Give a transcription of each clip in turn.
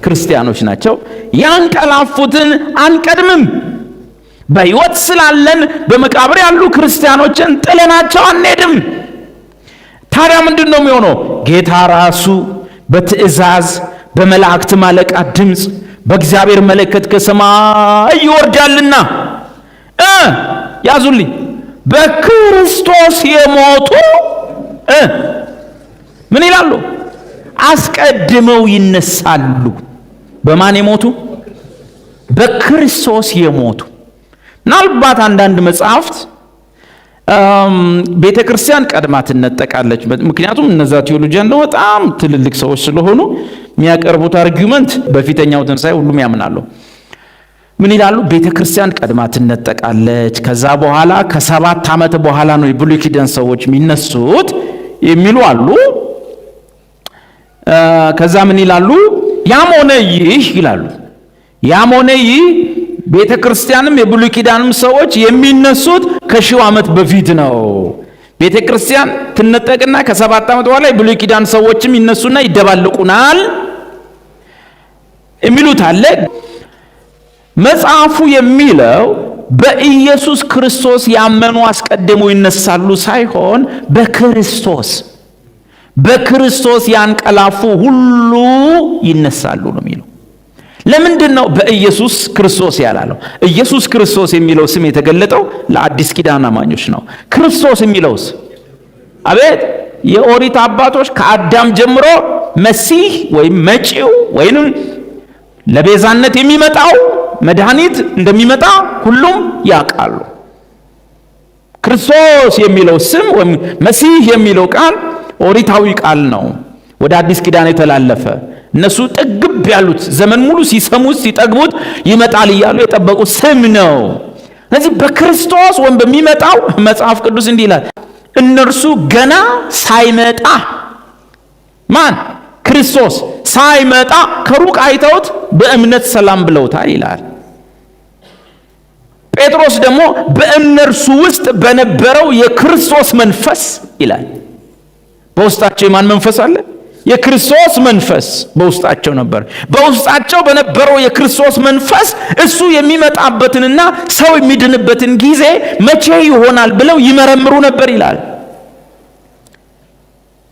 ክርስቲያኖች ናቸው። ያንቀላፉትን አንቀድምም። በሕይወት ስላለን በመቃብር ያሉ ክርስቲያኖችን ጥለናቸው አንሄድም። ታዲያ ምንድነው የሚሆነው? ጌታ ራሱ በትእዛዝ በመላእክት አለቃ ድምፅ በእግዚአብሔር መለከት ከሰማይ ይወርዳልና ያዙልኝ በክርስቶስ የሞቱ ምን ይላሉ? አስቀድመው ይነሳሉ። በማን የሞቱ? በክርስቶስ የሞቱ። ምናልባት አንዳንድ መጽሐፍት ቤተ ክርስቲያን ቀድማ ትነጠቃለች። ምክንያቱም እነዛ ቴዎሎጂያን ነው በጣም ትልልቅ ሰዎች ስለሆኑ የሚያቀርቡት አርጊውመንት በፊተኛው ትንሣኤ ሁሉም ያምናሉ። ምን ይላሉ? ቤተ ክርስቲያን ቀድማ ትነጠቃለች፣ ከዛ በኋላ ከ7 ዓመት በኋላ ነው የብሉይ ኪዳን ሰዎች የሚነሱት የሚሉ አሉ። ከዛ ምን ይላሉ? ያም ሆነ ይህ ይላሉ፣ ያም ሆነ ይህ ቤተ ክርስቲያንም የብሉይ ኪዳንም ሰዎች የሚነሱት ከ1000 ዓመት በፊት ነው። ቤተ ክርስቲያን ትነጠቅና ከ7 ዓመት በኋላ የብሉይ ኪዳን ሰዎችም ይነሱና ይደባልቁናል የሚሉት አለ። መጽሐፉ የሚለው በኢየሱስ ክርስቶስ ያመኑ አስቀድመው ይነሳሉ ሳይሆን በክርስቶስ ያንቀላፉ ሁሉ ይነሳሉ ነው የሚለው። ለምንድን ነው በኢየሱስ ክርስቶስ ያላለው? ኢየሱስ ክርስቶስ የሚለው ስም የተገለጠው ለአዲስ ኪዳን አማኞች ነው። ክርስቶስ የሚለውስ አቤት የኦሪት አባቶች ከአዳም ጀምሮ መሲህ ወይም መጪው ወይም ለቤዛነት የሚመጣው መድኃኒት እንደሚመጣ ሁሉም ያውቃሉ። ክርስቶስ የሚለው ስም ወይም መሲህ የሚለው ቃል ኦሪታዊ ቃል ነው፣ ወደ አዲስ ኪዳን የተላለፈ። እነሱ ጥግብ ያሉት ዘመን ሙሉ ሲሰሙት ሲጠግቡት ይመጣል እያሉ የጠበቁት ስም ነው። ስለዚህ በክርስቶስ ወይም በሚመጣው መጽሐፍ ቅዱስ እንዲህ ይላል፣ እነርሱ ገና ሳይመጣ ማን? ክርስቶስ ሳይመጣ ከሩቅ አይተውት በእምነት ሰላም ብለውታል ይላል። ጴጥሮስ ደግሞ በእነርሱ ውስጥ በነበረው የክርስቶስ መንፈስ ይላል። በውስጣቸው የማን መንፈስ አለ? የክርስቶስ መንፈስ በውስጣቸው ነበር። በውስጣቸው በነበረው የክርስቶስ መንፈስ እሱ የሚመጣበትንና ሰው የሚድንበትን ጊዜ መቼ ይሆናል ብለው ይመረምሩ ነበር ይላል።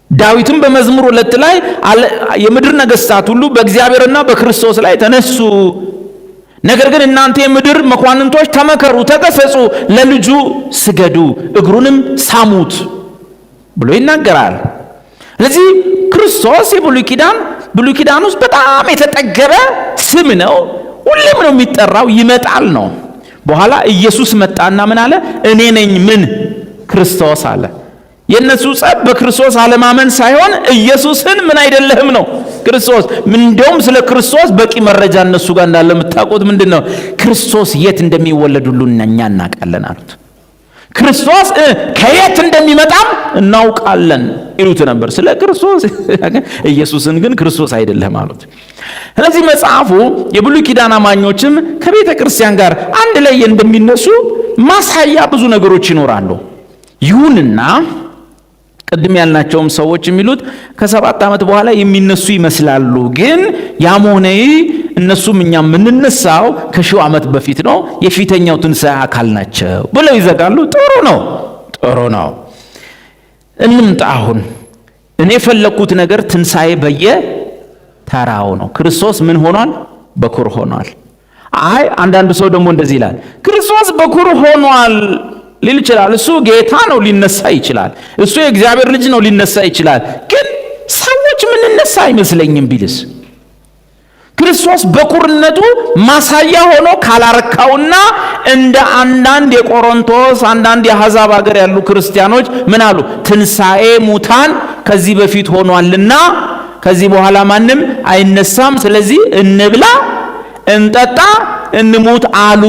ዳዊትም በመዝሙር 2 ላይ የምድር ነገስታት ሁሉ በእግዚአብሔርና በክርስቶስ ላይ ተነሱ፣ ነገር ግን እናንተ የምድር መኳንንቶች ተመከሩ፣ ተገሰጹ፣ ለልጁ ስገዱ፣ እግሩንም ሳሙት ብሎ ይናገራል። ስለዚህ ክርስቶስ የብሉይ ኪዳን ውስጥ በጣም የተጠገበ ስም ነው። ሁሌም ነው የሚጠራው፣ ይመጣል ነው። በኋላ ኢየሱስ መጣና ምን አለ? እኔ ነኝ ምን ክርስቶስ አለ። የነሱ ጸብ በክርስቶስ አለማመን ሳይሆን ኢየሱስን ምን አይደለህም ነው ክርስቶስ። እንደውም ስለ ክርስቶስ በቂ መረጃ እነሱ ጋር እንዳለ የምታውቁት ምንድነው? ክርስቶስ የት እንደሚወለድ ሁሉ እኛ እናውቃለን አሉት። ክርስቶስ ከየት እንደሚመጣም እናውቃለን ይሉት ነበር ስለ ክርስቶስ። ኢየሱስን ግን ክርስቶስ አይደለም አሉት። ስለዚህ መጽሐፉ የብሉይ ኪዳን አማኞችም ከቤተ ክርስቲያን ጋር አንድ ላይ እንደሚነሱ ማሳያ ብዙ ነገሮች ይኖራሉ። ይሁንና ቅድም ያልናቸውም ሰዎች የሚሉት ከ7 ዓመት በኋላ የሚነሱ ይመስላሉ። ግን ያም ሆነ እነሱም እኛም የምንነሳው ከ1000 ዓመት በፊት ነው፣ የፊተኛው ትንሣኤ አካል ናቸው ብለው ይዘጋሉ። ጥሩ ነው። እንምጣ። አሁን እኔ የፈለኩት ነገር ትንሣኤ በየተራው ነው። ክርስቶስ ምን ሆኗል? በኩር ሆኗል። አንዳንድ ሰው ደግሞ እንደዚህ ይላል፣ ክርስቶስ በኩር ሆኗል ሊል ይችላል። እሱ ጌታ ነው፣ ሊነሳ ይችላል። እሱ የእግዚአብሔር ልጅ ነው፣ ሊነሳ ይችላል። ግን ሰዎች ምንነሳ አይመስለኝም ቢልስ? ክርስቶስ በኩርነቱ ማሳያ ሆኖ ካላረካውና እንደ አንዳንድ የቆሮንቶስ አንዳንድ የአሕዛብ ሀገር ያሉ ክርስቲያኖች ምን አሉ? ትንሣኤ ሙታን ከዚህ በፊት ሆኗልና ከዚህ በኋላ ማንም አይነሳም፣ ስለዚህ እንብላ፣ እንጠጣ፣ እንሙት አሉ።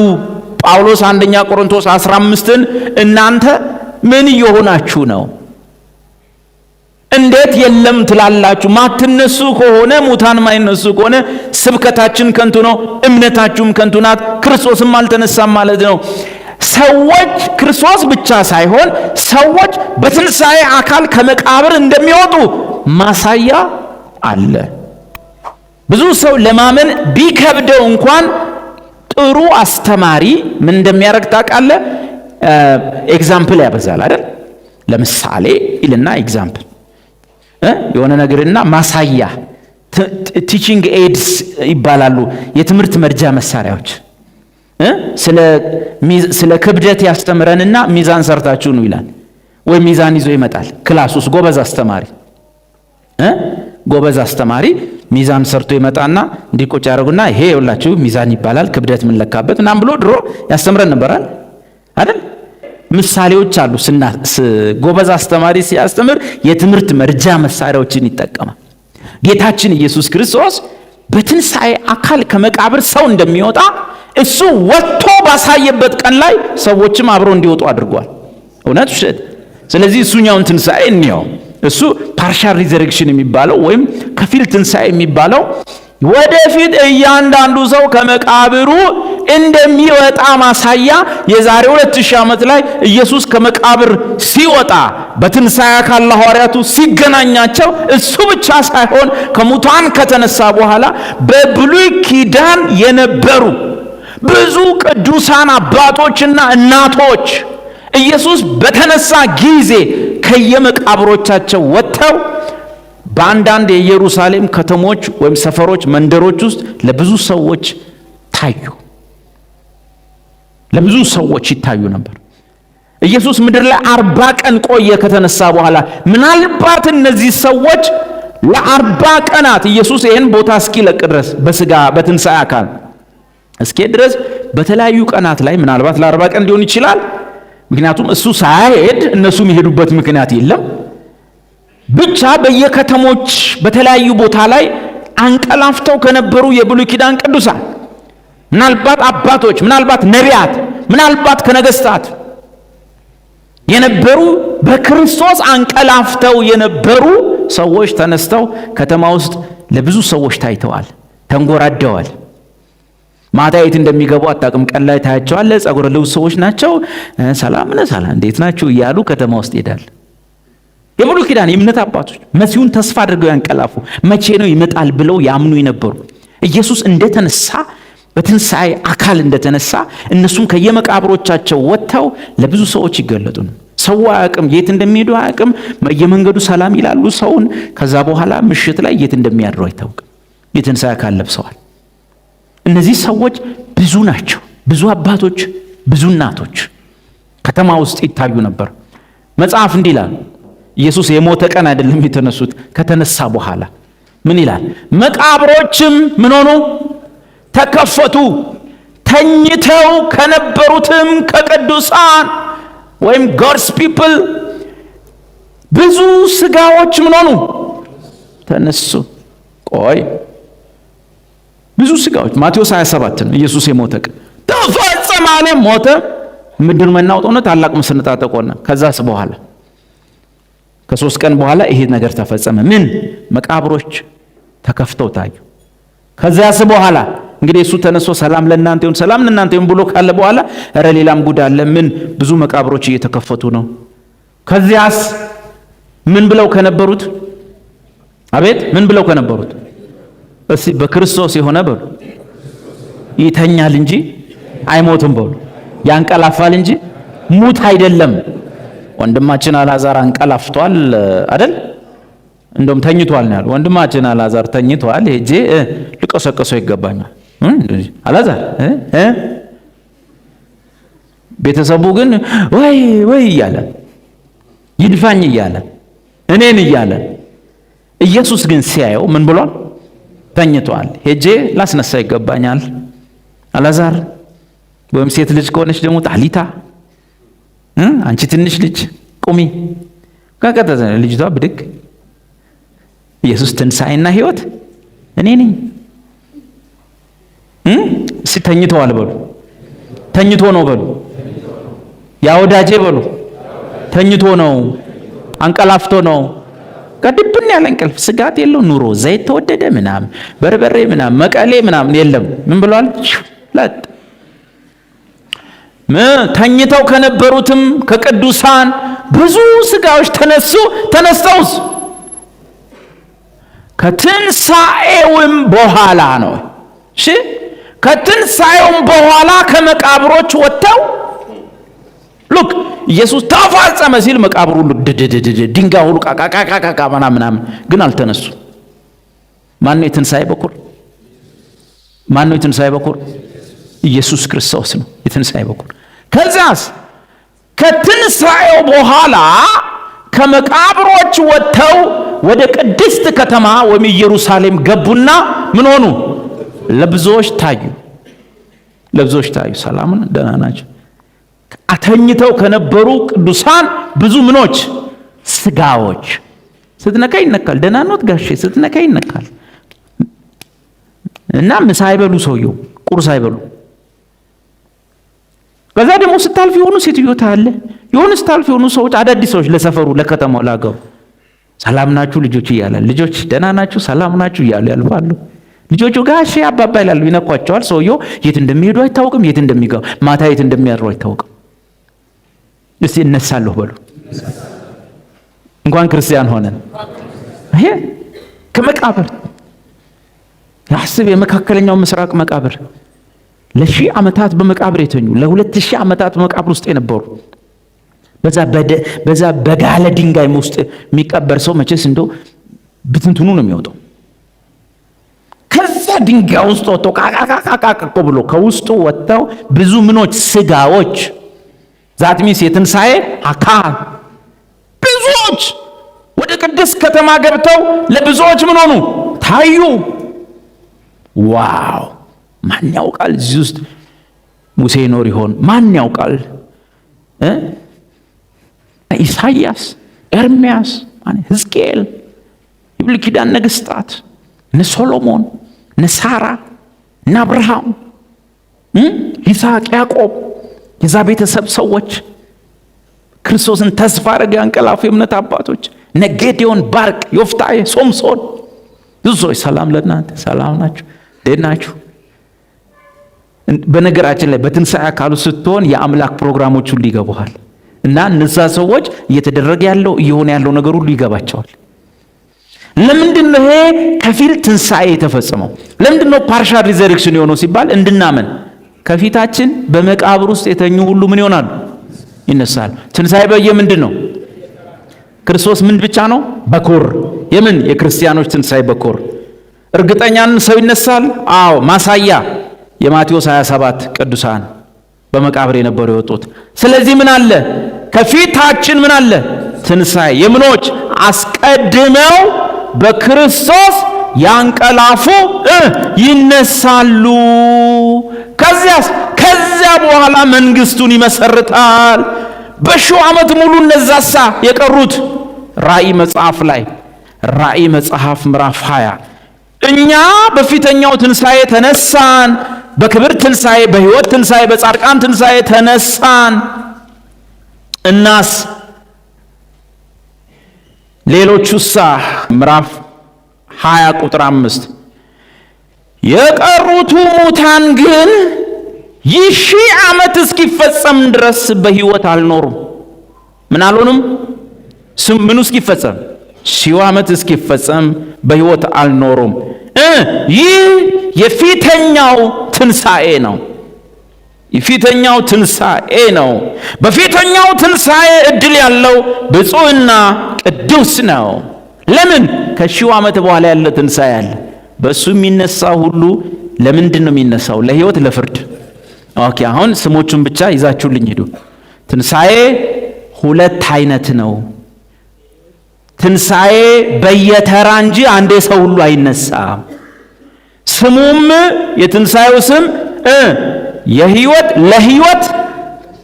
ጳውሎስ 1ኛ ቆሮንቶስ 15ን እናንተ ምን እየሆናችሁ ነው? እንዴት የለም ትላላችሁ? ማትነሱ ከሆነ ሙታን ማይነሱ ከሆነ ስብከታችን ከንቱ ነው፣ እምነታችሁም ከንቱ ናት፣ ክርስቶስም አልተነሳም ማለት ነው። ሰዎች ክርስቶስ ብቻ ሳይሆን ሰዎች በትንሣኤ አካል ከመቃብር እንደሚወጡ ማሳያ አለ። ብዙ ሰው ለማመን ቢከብደው እንኳን ጥሩ አስተማሪ ምን እንደሚያደርግ ታውቃለህ? ኤግዛምፕል ያበዛል አይደል? ለምሳሌ ይልና ኤግዛምፕል የሆነ ነገርና ማሳያ ቲቺንግ ኤድስ ይባላሉ። የትምህርት መርጃ መሳሪያዎች ስለ ክብደት ያስተምረንና ሚዛን ሰርታችሁ ነው ይላል። ወይ ሚዛን ይዞ ይመጣል ክላስ ውስጥ ጎበዝ አስተማሪ ሚዛን ሰርቶ ይመጣና እንዲቆጭ ያደርጉና ይሄ ይኸውላችሁ ሚዛን ይባላል ክብደት ምን ለካበት ምናምን ብሎ ድሮ ያስተምረን ነበር አይደል? ምሳሌዎች አሉ። ጎበዝ አስተማሪ ሲያስተምር የትምህርት መርጃ መሳሪያዎችን ይጠቀማል። ጌታችን ኢየሱስ ክርስቶስ በትንሣኤ አካል ከመቃብር ሰው እንደሚወጣ እሱ ወጥቶ ባሳየበት ቀን ላይ ሰዎችም አብረው እንዲወጡ አድርጓል። እውነት ውሸት? ስለዚህ እሱኛውን ትንሣኤ እንየው። እሱ ፓርሻል ሪዘረክሽን የሚባለው ወይም ከፊል ትንሣኤ የሚባለው ወደፊት እያንዳንዱ ሰው ከመቃብሩ እንደሚወጣ ማሳያ የዛሬ 2000 ዓመት ላይ ኢየሱስ ከመቃብር ሲወጣ በትንሣኤ አካል ለሐዋርያቱ ሲገናኛቸው እሱ ብቻ ሳይሆን ከሙታን ከተነሳ በኋላ በብሉይ ኪዳን የነበሩ ብዙ ቅዱሳን አባቶችና እናቶች ኢየሱስ በተነሳ ጊዜ ከየመቃብሮቻቸው ወጥተው በአንዳንድ የኢየሩሳሌም ከተሞች ወይም ሰፈሮች መንደሮች ውስጥ ለብዙ ሰዎች ታዩ። ለብዙ ሰዎች ይታዩ ነበር። ኢየሱስ ምድር ላይ 40 ቀን ቆየ ከተነሳ በኋላ። ምናልባት እነዚህ ሰዎች ለ40 ቀናት ኢየሱስ ይህን ቦታ እስኪለቅ ድረስ በስጋ በትንሣኤ አካል እስኪ ድረስ በተለያዩ ቀናት ላይ ምናልባት ለ40 ቀን ሊሆን ይችላል። ምክንያቱም እሱ ሳይሄድ እነሱ የሚሄዱበት ምክንያት የለም። ብቻ በየከተሞች በተለያዩ ቦታ ላይ አንቀላፍተው ከነበሩ የብሉይ ኪዳን ቅዱሳን ምናልባት አባቶች፣ ምናልባት ነቢያት፣ ምናልባት ከነገስታት የነበሩ በክርስቶስ አንቀላፍተው የነበሩ ሰዎች ተነስተው ከተማ ውስጥ ለብዙ ሰዎች ታይተዋል፣ ተንጎራደዋል። ማታ የት እንደሚገቡ አታውቅም። ቀን ላይ ታያቸዋለህ። ጸጉረ ልውጥ ሰዎች ናቸው። ሰላም እንዴት ናችሁ እያሉ ከተማ ውስጥ ይሄዳል። የብሉይ ኪዳን የእምነት አባቶች መሲሁን ተስፋ አድርገው ያንቀላፉ መቼ ነው ይመጣል ብለው ያምኑ የነበሩ ኢየሱስ እንደተነሳ በትንሣኤ አካል እንደተነሳ እነሱም ከየመቃብሮቻቸው ወጥተው ለብዙ ሰዎች ይገለጡ ነው። ሰው አያውቅም፣ የት እንደሚሄዱ አያውቅም። በየመንገዱ ሰላም ይላሉ ሰውን። ከዛ በኋላ ምሽት ላይ የት እንደሚያድሩ አይታወቅም። የትንሣኤ አካል ለብሰዋል። እነዚህ ሰዎች ብዙ ናቸው። ብዙ አባቶች፣ ብዙ እናቶች ከተማ ውስጥ ይታዩ ነበር። መጽሐፍ እንዲህ ይላል። ኢየሱስ የሞተ ቀን አይደለም የተነሱት፣ ከተነሳ በኋላ ምን ይላል? መቃብሮችም ምን ሆኑ? ተከፈቱ። ተኝተው ከነበሩትም ከቅዱሳን ወይም God's people ብዙ ስጋዎች ምን ሆኑ? ተነሱ። ቆይ ብዙ ስጋዎች ማቴዎስ 27 ነው። ኢየሱስ የሞተ ቀን ተፈጸመ አለ። ሞተ። ምድር መናወጥ ሆነ። ታላቅ መሰነጣጠቅ ሆነ። ከዛስ በኋላ ከ3 ቀን በኋላ ይሄ ነገር ተፈጸመ። ምን? መቃብሮች ተከፍተው ታዩ። ከዛስ በኋላ እንግዲህ እሱ ተነስቶ ሰላም ለእናንተ ይሁን፣ ሰላም ለእናንተ ይሁን ብሎ ካለ በኋላ ኧረ ሌላም ጉድ አለ። ምን? ብዙ መቃብሮች እየተከፈቱ ነው። ከዚያስ ምን ብለው ከነበሩት? አቤት ምን ብለው ከነበሩት? እስቲ በክርስቶስ የሆነ በሉ ይተኛል እንጂ አይሞትም በሉ። ያንቀላፋል እንጂ ሙት አይደለም። ወንድማችን አልዓዛር አንቀላፍቷል አይደል? እንደውም ተኝቷል ነው ያለው። ወንድማችን አልዓዛር ተኝቷል፣ ሄጄ ልቀሰቀሰው ይገባኛል። አልዓዛር ቤተሰቡ ግን ወይ እያለ ይድፋኝ እያለ እኔን እያለ፣ ኢየሱስ ግን ሲያየው ምን ብሏል? ተኝቷል፣ ሄጄ ላስነሳ ይገባኛል። አልዓዛር ወይም ሴት ልጅ ከሆነች ደግሞ ጣሊታ አንቺ ትንሽ ልጅ ቁሚ። ከቀጠተ ልጅቷ ብድግ። ኢየሱስ ትንሣኤና ሕይወት እኔ ነኝ። ተኝተዋል በሉ። ተኝቶ ነው በሉ። ያ ወዳጄ በሉ። ተኝቶ ነው፣ አንቀላፍቶ ነው። ከድብን ያለ እንቅልፍ፣ ስጋት የለው። ኑሮ ዘይት ተወደደ ምናምን፣ በርበሬ ምናምን፣ መቀሌ ምናምን የለም። ምን ብሏል? ለጥ ተኝተው ከነበሩትም ከቅዱሳን ብዙ ስጋዎች ተነስተውስ ከትንሣኤውም በኋላ ነው። እሺ ከትንሣኤውም በኋላ ከመቃብሮች ወጥተው ሉክ ኢየሱስ ተፈጸመ ሲል መቃብሩ ሁሉ ድንጋይ ሁሉ ቃቃቃቃቃ ምናምን ግን አልተነሱ። ማን ነው የትንሣኤ በኩር? ማን ነው የትንሣኤ በኩር? ኢየሱስ ክርስቶስ ነው የትንሣኤ በኩር። ከዛስ ከትንሣኤው በኋላ ከመቃብሮች ወጥተው ወደ ቅድስት ከተማ ወይም ኢየሩሳሌም ገቡና ምን ሆኑ? ለብዙዎች ታዩ። ለብዙዎች ታዩ። ሰላምን ደህና ናቸው። አተኝተው ከነበሩ ቅዱሳን ብዙ ምኖች ስጋዎች። ስትነካ ይነካል። ደህና ኖት ጋሼ ስትነካ ይነካል። እና ምሳ አይበሉ፣ ሰውየው ቁርስ አይበሉ። ከዛ ደግሞ ስታልፍ የሆኑ ሴትዮ ታያለ። የሆኑ ስታልፍ የሆኑ ሰዎች አዳዲስ ሰዎች ለሰፈሩ ለከተማው ላገሩ ሰላም ናችሁ ልጆች እያለ ልጆች ደህና ናችሁ ሰላም ናችሁ እያሉ ያልፋሉ። ልጆቹ ጋሼ አባባ ይላሉ፣ ይነኳቸዋል። ሰውየው የት እንደሚሄዱ አይታወቅም፣ የት እንደሚገቡ ማታ የት እንደሚያድሩ አይታወቅም። እስቲ እነሳለሁ በሉ። እንኳን ክርስቲያን ሆነን ይሄ ከመቃብር ያስብ። የመካከለኛው ምስራቅ መቃብር ለሺህ ዓመታት በመቃብር የተኙ ለ2000 ዓመታት በመቃብር ውስጥ የነበሩ በዛ በጋለ ድንጋይ ውስጥ የሚቀበር ሰው መቼስ እንደው ብትንትኑ ነው የሚወጣው። ከዛ ድንጋይ ውስጥ ወጥተው ቃቃቃቃቃ ብሎ ከውስጡ ወጥተው ብዙ ምኖች ስጋዎች ዛትሚስ የትንሣኤ አካል ብዙዎች ወደ ቅድስት ከተማ ገብተው ለብዙዎች ምን ሆኑ? ታዩ። ዋው! ማን ያውቃል እዚህ ውስጥ ሙሴ ይኖር ይሆን? ማን ያውቃል? ኢሳይያስ፣ ኤርምያስ፣ ሕዝቅኤል፣ የብሉይ ኪዳን ነገሥታት እነ ሶሎሞን፣ እነ ሳራ፣ እነ አብርሃም፣ ይስሐቅ፣ ያዕቆብ የዛ ቤተሰብ ሰዎች ክርስቶስን ተስፋ አድርገው ያንቀላፉ የእምነት አባቶች እነ ጌዴዎን፣ ባርቅ፣ ዮፍታሔ፣ ሶምሶን ብዙ ሰዎች። ሰላም ለእናንተ ሰላም ናችሁ? እንዴት ናችሁ? በነገራችን ላይ በትንሣኤ አካሉ ስትሆን የአምላክ ፕሮግራሞች ሁሉ ይገቡሃል እና እነዛ ሰዎች እየተደረገ ያለው እየሆነ ያለው ነገር ሁሉ ይገባቸዋል። ለምንድን ነው ይሄ ከፊል ትንሣኤ የተፈጸመው? ለምንድን ነው ፓርሻል ሪዘሬክሽን የሆነው ሲባል እንድናመን ከፊታችን በመቃብር ውስጥ የተኙ ሁሉ ምን ይሆናሉ? ይነሳሉ። ትንሣኤ በየምንድን ነው? ክርስቶስ ምን ብቻ ነው? በኩር። የምን የክርስቲያኖች ትንሣኤ በኩር። እርግጠኛን ሰው ይነሳል? አዎ። ማሳያ የማቴዎስ 27 ቅዱሳን በመቃብር የነበሩ የወጡት። ስለዚህ ምን አለ ከፊታችን? ምን አለ? ትንሣኤ። የምኖች አስቀድመው በክርስቶስ ያንቀላፉ ይነሳሉ። ከዚያ በኋላ መንግስቱን ይመሰርታል። በሺው ዓመት ሙሉ እነዛሳ የቀሩት ራእይ መጽሐፍ ላይ ራእይ መጽሐፍ ምዕራፍ 20 እኛ በፊተኛው ትንሣኤ ተነሳን፣ በክብር ትንሣኤ፣ በሕይወት ትንሣኤ፣ በጻድቃን ትንሣኤ ተነሳን። እናስ ሌሎቹሳ ምዕራፍ 20 ቁጥር 5 የቀሩቱ ሙታን ግን ይህ 1000 ዓመት እስኪፈጸም ድረስ በሕይወት አልኖሩም። ምን አልሆኑም? ምኑ እስኪፈጸም? 1000 ዓመት እስኪፈጸም በሕይወት አልኖሩም። ይህ የፊተኛው ትንሣኤ ነው። የፊተኛው ትንሣኤ ነው። በፊተኛው ትንሣኤ ዕድል ያለው ብፁዕና ቅዱስ ነው። ለምን? ከ1000 ዓመት በኋላ ያለ ትንሣኤ አለ። በእሱ የሚነሳ ሁሉ ለምንድን ነው የሚነሳው? ለሕይወት፣ ለፍርድ። ኦኬ፣ አሁን ስሞቹን ብቻ ይዛችሁልኝ ሂዱ። ትንሣኤ 2 አይነት ነው። ትንሣኤ በየተራ እንጂ አንዴ ሰው ሁሉ አይነሳም። ስሙም የትንሣኤው ስም ለሕይወት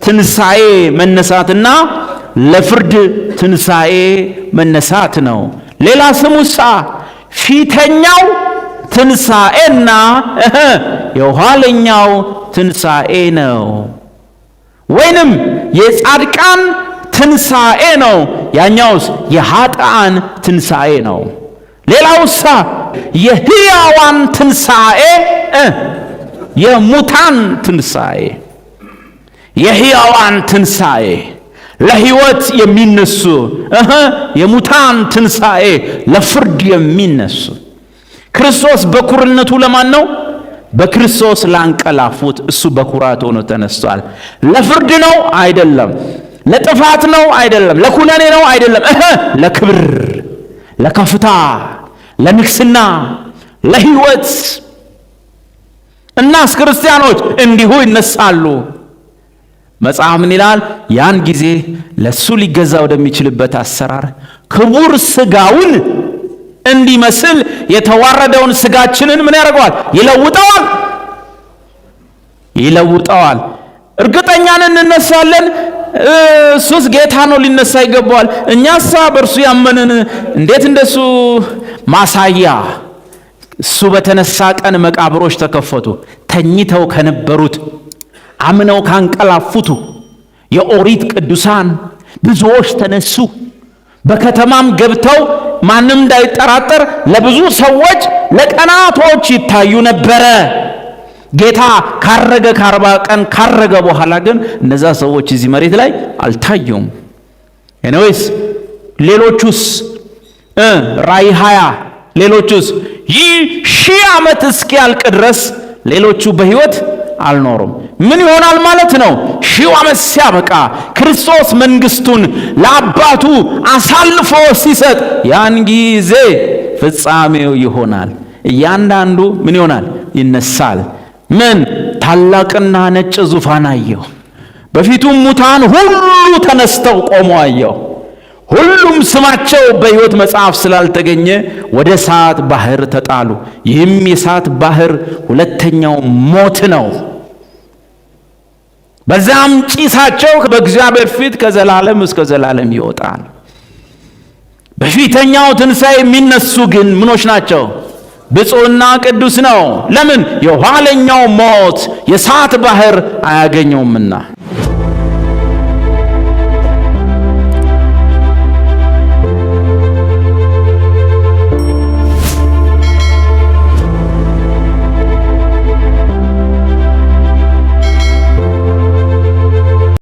ትንሣኤ መነሳትና ለፍርድ ትንሣኤ መነሳት ነው። ሌላ ስሙሳ ፊተኛው ትንሣኤና የኋለኛው ትንሣኤ ነው። ወይንም የጻድቃን ትንሣኤ ነው፣ ያኛውስ የኃጥአን ትንሣኤ ነው። ሌላውሳ የሕያዋን ትንሣኤ፣ የሙታን ትንሣኤ። የሕያዋን ትንሣኤ ለሕይወት የሚነሱ፣ የሙታን ትንሣኤ ለፍርድ የሚነሱ ክርስቶስ በኩርነቱ ለማን ነው? በክርስቶስ ላንቀላፉት እሱ በኩራት ሆኖ ተነስቷል። ለፍርድ ነው አይደለም፣ ለጥፋት ነው አይደለም፣ ለኩነኔ ነው አይደለም፣ ለክብር፣ ለከፍታ፣ ለንግስና፣ ለህይወት። እናስ ክርስቲያኖች እንዲሁ ይነሳሉ። መጽሐፍ ምን ይላል? ያን ጊዜ ለሱ ሊገዛ ወደሚችልበት አሰራር ክቡር ስጋውን እንዲመስል የተዋረደውን ስጋችንን ምን ያደርገዋል? ይለውጠዋል። እርግጠኛን እንነሳለን። እሱስ ጌታ ነው፣ ሊነሳ ይገባዋል። እኛሳ በእርሱ ያመንን እንዴት እንደሱ ማሳያ። እሱ በተነሳ ቀን መቃብሮች ተከፈቱ። ተኝተው ከነበሩት አምነው ካንቀላፉቱ የኦሪት ቅዱሳን ብዙዎች ተነሱ። በከተማም ገብተው ማንም እንዳይጠራጠር ለብዙ ሰዎች ለቀናቶች ይታዩ ነበረ። ጌታ ካረገ ከ40 ቀን ካረገ በኋላ ግን እነዛ ሰዎች እዚህ መሬት ላይ አልታዩም። ኤኒዌይስ ሌሎቹስ ራእይ 20 ሌሎቹስ ይህ 1000 ዓመት እስኪያልቅ ድረስ ሌሎቹ በሕይወት አልኖሩም። ምን ይሆናል ማለት ነው? 1000 ዓመት ሲያበቃ ክርስቶስ መንግስቱን ለአባቱ አሳልፎ ሲሰጥ ያን ጊዜ ፍጻሜው ይሆናል። እያንዳንዱ ምን ይሆናል? ይነሳል። ምን ታላቅና ነጭ ዙፋን አየሁ፣ በፊቱም ሙታን ሁሉ ተነስተው ቆመው አየሁ። ሁሉም ስማቸው በሕይወት መጽሐፍ ስላልተገኘ ወደ እሳት ባህር ተጣሉ። ይህም የእሳት ባህር ሁለተኛው ሞት ነው። በዛም ጭሳቸው በእግዚአብሔር ፊት ከዘላለም እስከ ዘላለም ይወጣል። በፊተኛው ትንሣኤ የሚነሱ ግን ምኖች ናቸው? ብፁዕና ቅዱስ ነው። ለምን? የኋለኛው ሞት የእሳት ባህር አያገኘውምና።